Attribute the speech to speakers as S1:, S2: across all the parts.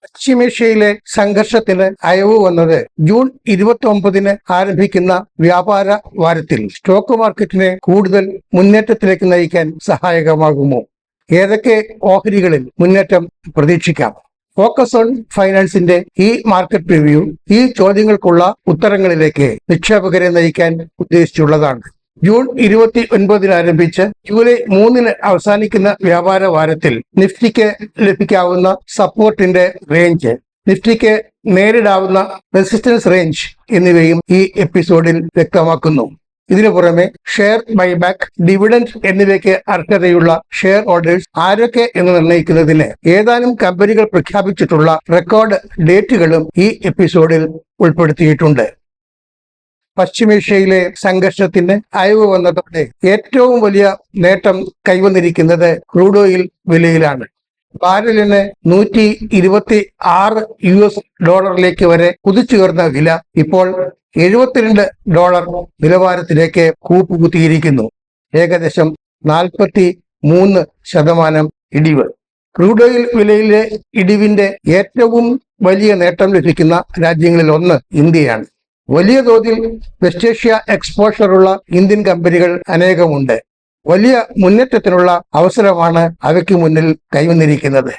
S1: പശ്ചിമേഷ്യയിലെ സംഘർഷത്തിന് അയവ് വന്നത് ജൂൺ 29 ആരംഭിക്കുന്ന വ്യാപാര വാരത്തിൽ സ്റ്റോക്ക് മാർക്കറ്റിനെ കൂടുതൽ മുന്നേറ്റത്തിലേക്ക് നയിക്കാൻ സഹായകമാകുമോ? ഏതൊക്കെ ഓഹരികളിൽ മുന്നേറ്റം പ്രതീക്ഷിക്കാം? ഫോക്കസ് ഓൺ ഫൈനാൻസിന്റെ ഈ മാർക്കറ്റ് റിവ്യൂ ഈ ചോദ്യങ്ങൾക്കുള്ള ഉത്തരങ്ങളിലേക്ക് നിക്ഷേപകരെ നയിക്കാൻ ഉദ്ദേശിച്ചുള്ളതാണ്. ജൂൺ 29 ആരംഭിച്ച് ജൂലൈ 3 അവസാനിക്കുന്ന വ്യാപാര വാരത്തിൽ നിഫ്റ്റിക്ക് ലഭിക്കാവുന്ന സപ്പോർട്ടിന്റെ റേഞ്ച്, നിഫ്റ്റിക്ക് നേരിടാവുന്ന റെസിസ്റ്റൻസ് റേഞ്ച് എന്നിവയും ഈ എപ്പിസോഡിൽ വ്യക്തമാക്കുന്നു. ഇതിനു പുറമെ ഷെയർ ബൈബാക്ക്, ഡിവിഡൻഡ് എന്നിവയ്ക്ക് അർഹതയുള്ള ഷെയർ ഹോൾഡേഴ്സ് ആരൊക്കെ എന്ന് നിർണ്ണയിക്കുന്നതിന് ഏതാനും കമ്പനികൾ പ്രഖ്യാപിച്ചിട്ടുള്ള റെക്കോർഡ് ഡേറ്റുകളും ഈ എപ്പിസോഡിൽ ഉൾപ്പെടുത്തിയിട്ടുണ്ട്. പശ്ചിമേഷ്യയിലെ സംഘർഷത്തിന് അയവ് വന്നതോടെ ഏറ്റവും വലിയ നേട്ടം കൈവന്നിരിക്കുന്നത് ക്രൂഡ് ഓയിൽ വിലയിലാണ്. ബാരലിന് $126 വരെ കുതിച്ചുയർന്ന വില ഇപ്പോൾ $72 നിലവാരത്തിലേക്ക് കൂപ്പുകുത്തിയിരിക്കുന്നു. ഏകദേശം 43% ഇടിവ്. ക്രൂഡ് ഓയിൽ വിലയിലെ ഇടിവിന്റെ ഏറ്റവും വലിയ നേട്ടം ലഭിക്കുന്ന രാജ്യങ്ങളിൽ ഒന്ന് ഇന്ത്യയാണ്. വലിയ തോതിൽ വെസ്റ്റ് ഏഷ്യ എക്സ്പോഷറുള്ള ഇന്ത്യൻ കമ്പനികൾ അനേകമുണ്ട്. വലിയ മുന്നേറ്റത്തിനുള്ള അവസരമാണ് അവയ്ക്ക് മുന്നിൽ കൈവന്നിരിക്കുന്നത്.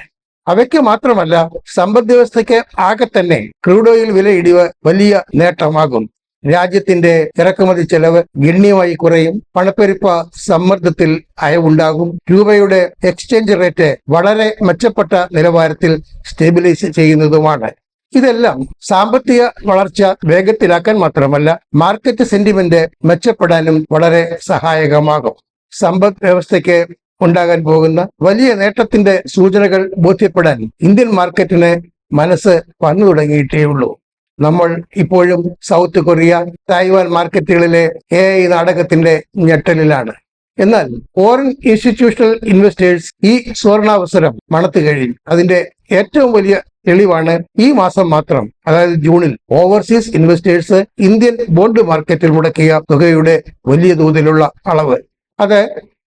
S1: അവയ്ക്ക് മാത്രമല്ല, സമ്പദ് വ്യവസ്ഥയ്ക്ക് ആകെ തന്നെ ക്രൂഡ് ഓയിൽ വില ഇടിവ് വലിയ നേട്ടമാകും. രാജ്യത്തിന്റെ ഇറക്കുമതി ചെലവ് ഗണ്യമായി കുറയും. പണപ്പെരുപ്പ സമ്മർദ്ദത്തിൽ അയവുണ്ടാകും. രൂപയുടെ എക്സ്ചേഞ്ച് റേറ്റ് വളരെ മെച്ചപ്പെട്ട നിലവാരത്തിൽ സ്റ്റെബിലൈസ് ചെയ്യുന്നതുമാണ്. ഇതെല്ലാം സാമ്പത്തിക വളർച്ച വേഗത്തിലാക്കാൻ മാത്രമല്ല, മാർക്കറ്റ് സെന്റിമെന്റ് മെച്ചപ്പെടാനും വളരെ സഹായകമാകും. സമ്പദ് വ്യവസ്ഥയ്ക്ക് ഉണ്ടാകാൻ പോകുന്ന വലിയ നേട്ടത്തിന്റെ സൂചനകൾ ബോധ്യപ്പെടാൻ ഇന്ത്യൻ മാർക്കറ്റിന് മനസ്സ് വന്നു തുടങ്ങിയിട്ടേയുള്ളൂ. നമ്മൾ ഇപ്പോഴും സൗത്ത് കൊറിയ, തായ്വാൻ മാർക്കറ്റുകളിലെ AI നാടകത്തിന്റെ ഞെട്ടലിലാണ്. എന്നാൽ ഫോറിൻ ഇൻസ്റ്റിറ്റ്യൂഷണൽ ഇൻവെസ്റ്റേഴ്സ് ഈ സുവർണാവസരം മണത്തു കഴിഞ്ഞു. അതിന്റെ ഏറ്റവും വലിയ തെളിവാണ് ഈ മാസം മാത്രം, അതായത് ജൂണിൽ ഓവർസീസ് ഇൻവെസ്റ്റേഴ്സ് ഇന്ത്യൻ ബോണ്ട് മാർക്കറ്റിൽ മുടക്കിയ തുകയുടെ വലിയ തോതിലുള്ള അളവ്. അത്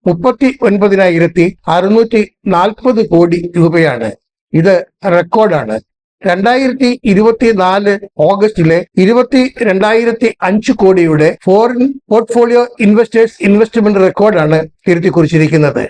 S1: 39,640 കോടി രൂപയാണ്. ഇത് റെക്കോർഡാണ്. 2024 ഓഗസ്റ്റിലെ 22,005 കോടിയുടെ ഫോറിൻ പോർട്ട്ഫോളിയോ ഇൻവെസ്റ്റേഴ്സ് ഇൻവെസ്റ്റ്മെന്റ് റെക്കോർഡാണ് തിരുത്തി കുറിച്ചിരിക്കുന്നത്.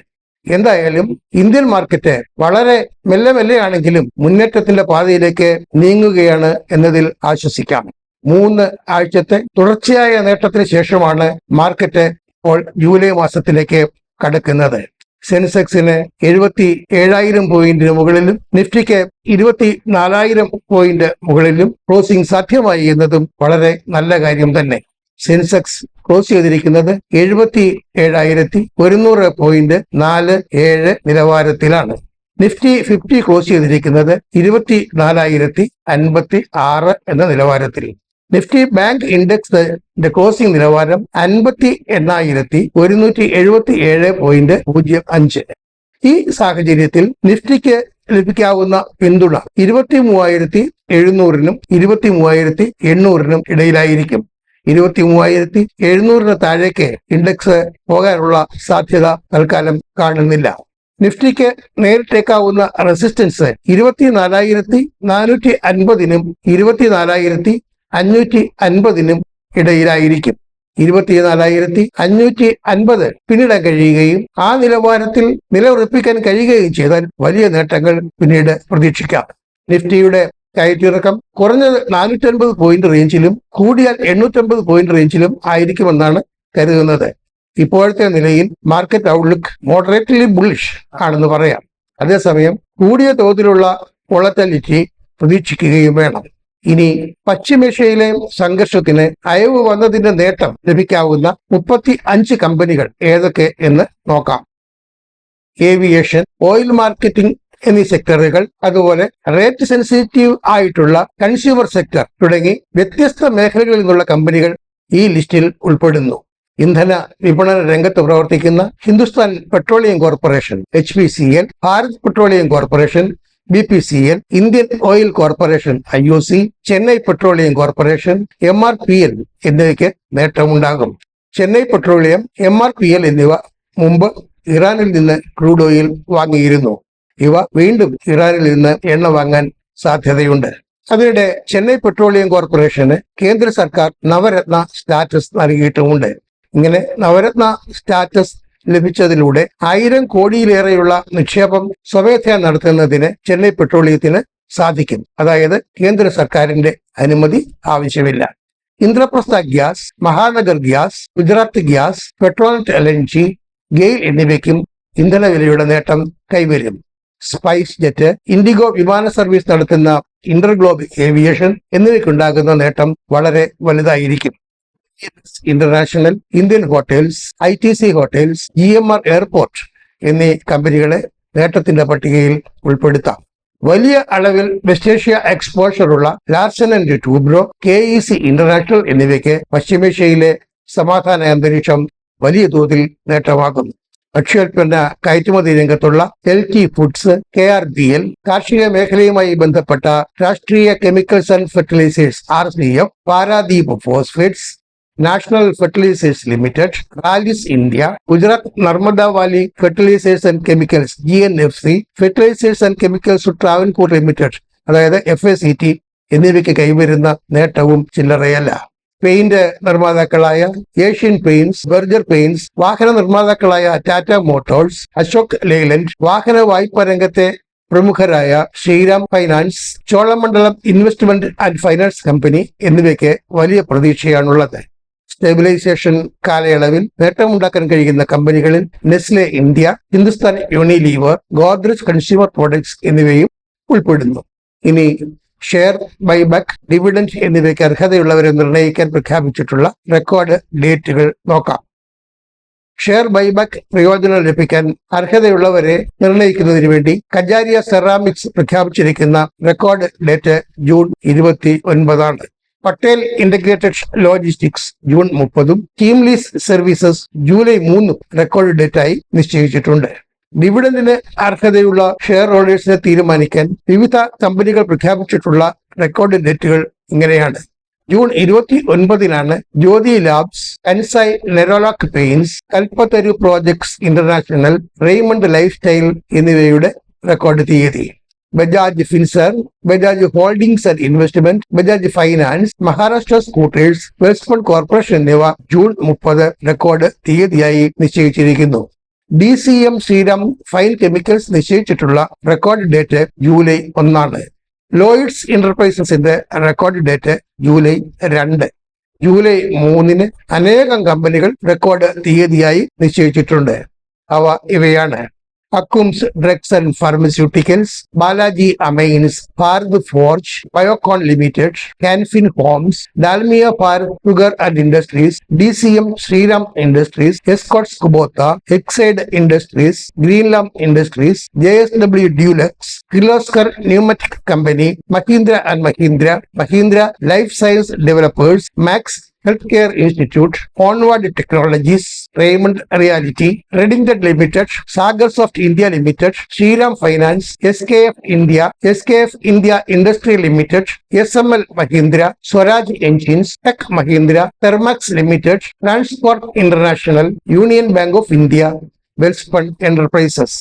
S1: എന്തായാലും ഇന്ത്യൻ മാർക്കറ്റ് വളരെ മെല്ലെയാണെങ്കിലും മുന്നേറ്റത്തിന്റെ പാതയിലേക്ക് നീങ്ങുകയാണ് എന്നതിൽ ആശ്വസിക്കാം. 3 ആഴ്ചത്തെ തുടർച്ചയായ നേട്ടത്തിന് ശേഷമാണ് മാർക്കറ്റ് ഇപ്പോൾ ജൂലൈ മാസത്തിലേക്ക് കടക്കുന്നത്. സെൻസെക്സിന് 77,000 പോയിന്റിന് മുകളിലും നിഫ്റ്റിക്ക് 24,000 പോയിന്റ് മുകളിലും ക്ലോസിംഗ് സാധ്യമായി എന്നതും വളരെ നല്ല കാര്യം തന്നെ. സെൻസെക്സ് ക്ലോസ് ചെയ്തിരിക്കുന്നത് 77,100.47 നിലവാരത്തിലാണ്. നിഫ്റ്റി 50 ക്ലോസ് ചെയ്തിരിക്കുന്നത് 24,056 എന്ന നിലവാരത്തിൽ. നിഫ്റ്റി ബാങ്ക് ഇൻഡെക്സിന്റെ ക്ലോസിംഗ് നിലവാരം 58,177.05. ഈ സാഹചര്യത്തിൽ നിഫ്റ്റിക്ക് ലഭിക്കാവുന്ന പിന്തുണ 23,700-നും 23,800-നും ഇടയിലായിരിക്കും. 23,700-ന് താഴേക്ക് ഇൻഡെക്സ് പോകാനുള്ള സാധ്യത തൽക്കാലം കാണുന്നില്ല. നിഫ്റ്റിക്ക് നേരിട്ടേക്കാവുന്ന റെസിസ്റ്റൻസ് 24,450-നും 24,550-നും ഇടയിലായിരിക്കും. 24,550 പിന്നിടാൻ കഴിയുകയും ആ നിലവാരത്തിൽ നിലയുറപ്പിക്കാൻ കഴിയുകയും ചെയ്താൽ വലിയ നേട്ടങ്ങൾ പിന്നീട് പ്രതീക്ഷിക്കാം. നിഫ്റ്റിയുടെ കയറ്റിറക്കം കുറഞ്ഞത് 450 പോയിന്റ് റേഞ്ചിലും കൂടിയാൽ 850 പോയിന്റ് റേഞ്ചിലും ആയിരിക്കുമെന്നാണ് കരുതുന്നത്. ഇപ്പോഴത്തെ നിലയിൽ മാർക്കറ്റ് ഔട്ട്ലുക്ക് മോഡറേറ്റ്ലി ബുള്ളിഷ് ആണെന്ന് പറയാം. അതേസമയം കൂടിയ തോതിലുള്ള വോളറ്റിലിറ്റി പ്രതീക്ഷിക്കുകയും വേണം. ഇനി പശ്ചിമേഷ്യയിലെ സംഘർഷത്തിന് അയവ് വന്നതിന്റെ നേട്ടം ലഭിക്കാവുന്ന 35 കമ്പനികൾ ഏതൊക്കെ എന്ന് നോക്കാം. ഏവിയേഷൻ, ഓയിൽ മാർക്കറ്റിംഗ് എന്നീ സെക്ടറുകൾ, അതുപോലെ റേറ്റ് സെൻസിറ്റീവ് ആയിട്ടുള്ള കൺസ്യൂമർ സെക്ടർ തുടങ്ങി വ്യത്യസ്ത മേഖലകളിൽ നിന്നുള്ള കമ്പനികൾ ഈ ലിസ്റ്റിൽ ഉൾപ്പെടുന്നു. ഇന്ധന വിപണന രംഗത്ത് പ്രവർത്തിക്കുന്ന Hindustan petroleum corporation HPCL, Bharat petroleum corporation BPCL, Indian oil corporation IOC, Chennai petroleum corporation MRPL എന്നിവയ്ക്ക് നേട്ടമുണ്ടാകും. ചെന്നൈ പെട്രോളിയം, MRPL എന്നിവ മുമ്പ് ഇറാനിൽ നിന്ന് ക്രൂഡ് ഓയിൽ വാങ്ങിയിരുന്നു. ഇവ വീണ്ടും ഇറാനിൽ നിന്ന് എണ്ണ വാങ്ങാൻ സാധ്യതയുണ്ട്. അതിനിടെ ചെന്നൈ പെട്രോളിയം കോർപ്പറേഷന് കേന്ദ്ര സർക്കാർ നവരത്ന സ്റ്റാറ്റസ് നൽകിയിട്ടുമുണ്ട്. ഇങ്ങനെ നവരത്ന സ്റ്റാറ്റസ് ലഭിച്ചതിലൂടെ 1000 കോടിയിലേറെയുള്ള നിക്ഷേപം സ്വമേധയാ നടത്തുന്നതിന് ചെന്നൈ പെട്രോളിയത്തിന് സാധിക്കും. അതായത് കേന്ദ്ര സർക്കാരിന്റെ അനുമതി ആവശ്യമില്ല. Indraprastha Gas, Mahanagar Gas, Gujarat Gas, Petronet LNG, GAIL എന്നിവയ്ക്കും ഇന്ധന വിലയുടെ നേട്ടം കൈവരും. സ്പൈസ് ജെറ്റ്, ഇൻഡിഗോ വിമാന സർവീസ് നടത്തുന്ന ഇന്റർഗ്ലോബ് ഏവിയേഷൻ എന്നിവയ്ക്കുണ്ടാകുന്ന നേട്ടം വളരെ വലുതായിരിക്കും. International, Indian Hotels, ITC Hotels, GMR Airport എന്നീ കമ്പനികളെ നേട്ടത്തിന്റെ പട്ടികയിൽ ഉൾപ്പെടുത്താം. വലിയ അളവിൽ വെസ്റ്റ് ഏഷ്യ എക്സ്പോഷറുള്ള Larsen and Toubro, KEC International എന്നിവയ്ക്ക് പശ്ചിമേഷ്യയിലെ സമാധാന അന്തരീക്ഷം വലിയ തോതിൽ നേട്ടമാകുന്നു. ഭക്ഷ്യോൽപ്പന്ന കയറ്റുമതി രംഗത്തുള്ള LT ഫുഡ്സ്, KRBL, കാർഷിക മേഖലയുമായി ബന്ധപ്പെട്ട Rashtriya Chemicals and Fertilizers RCF, Paradeep Phosphates, National Fertilizers Limited, Rallis India, Gujarat Narmada Valley Fertilizers and Chemicals GNFC, Fertilizers and Chemicals Travancore Limited അതായത് FACT എന്നിവയ്ക്ക് കൈവരുന്ന നേട്ടവും ചില്ലറയല്ല. പെയിന്റ് നിർമ്മാതാക്കളായ ഏഷ്യൻ പെയിന്റ്സ്, ബർജർ പെയിന്റ്സ്, വാഹന നിർമ്മാതാക്കളായ ടാറ്റ മോട്ടോഴ്സ്, അശോക് ലെയ്ലൻഡ്, വാഹന വായ്പ രംഗത്തെ പ്രമുഖരായ Shriram Finance, Cholamandalam Investment and Finance Company എന്നിവയ്ക്ക് വലിയ പ്രതീക്ഷയാണുള്ളത്. സ്റ്റെബിലൈസേഷൻ കാലയളവിൽ നേട്ടമുണ്ടാക്കാൻ കഴിയുന്ന കമ്പനികളിൽ Nestle India, Hindustan Unilever, Godrej consumer products എന്നിവയും ഉൾപ്പെടുന്നു. ഇനി ഷെയർ ബൈബാക്ക്, ഡിവിഡൻഡ് എന്നിവയ്ക്ക് അർഹതയുള്ളവരെ നിർണ്ണയിക്കാൻ പ്രഖ്യാപിച്ചിട്ടുള്ള റെക്കോർഡ് ഡേറ്റുകൾ നോക്കാം. ഷെയർ ബൈബാക്ക് പ്രയോജനം ലഭിക്കാൻ അർഹതയുള്ളവരെ നിർണ്ണയിക്കുന്നതിന് വേണ്ടി കജാരിയ സെറാമിക്സ് പ്രഖ്യാപിച്ചിരിക്കുന്ന record date June 29. Patel Integrated Logistics June 30, Team Lease Services July 3 record ഡേറ്റായി നിശ്ചയിച്ചിട്ടുണ്ട്. ഡിവിഡന്റിന് അർഹതയുള്ള ഷെയർ ഹോൾഡേഴ്സിനെ തീരുമാനിക്കാൻ വിവിധ കമ്പനികൾ പ്രഖ്യാപിച്ചിട്ടുള്ള റെക്കോർഡ് ഡേറ്റുകൾ ഇങ്ങനെയാണ്. June 29 Jyothy Labs, Kansai Nerolac Paints, Kalpataru Projects International, Raymond Lifestyle എന്നിവയുടെ റെക്കോർഡ് തീയതി. Bajaj Finserv, Bajaj Holdings and Investment, Bajaj Finance, Maharashtra Scooters, വെസ്റ്റ്ഫോൺ കോർപ്പറേഷൻ എന്നിവ ജൂൺ 30 റെക്കോർഡ് തീയതിയായി നിശ്ചയിച്ചിരിക്കുന്നു. DCM ശ്രീറാം ഫൈൻ കെമിക്കൽസ് നിശ്ചയിച്ചിട്ടുള്ള റെക്കോർഡ് ഡേറ്റ് ജൂലൈ 1. ലോയിഡ്സ് എന്റർപ്രൈസസിന്റെ റെക്കോർഡ് ഡേറ്റ് ജൂലൈ 2. ജൂലൈ 3 അനേകം കമ്പനികൾ റെക്കോർഡ് തീയതിയായി നിശ്ചയിച്ചിട്ടുണ്ട്. അവ ഇവയാണ്: Akums Drugs and Pharmaceuticals, Balaji Amines, Bharat forge, Biocon Limited, Can Fin Homes, Dalmia ഫാർ Sugar and Industries, DCM Shriram Industries, Escorts Kubota, Exide Industries, Greenlam Industries, JSW Dulux, Kirloskar Pneumatic Company, Mahindra and Mahindra, Mahindra Life Science Developers, Max Healthcare Institute, Onward Technologies, Raymond Realty, Redington Limited, Sagar Soft India Limited, Shriram Finance, SKF India Industry Limited, SML Mahindra, Swaraj Engines, Tech Mahindra, Thermax Limited, Transport International, Union Bank of India, Welspun enterprises.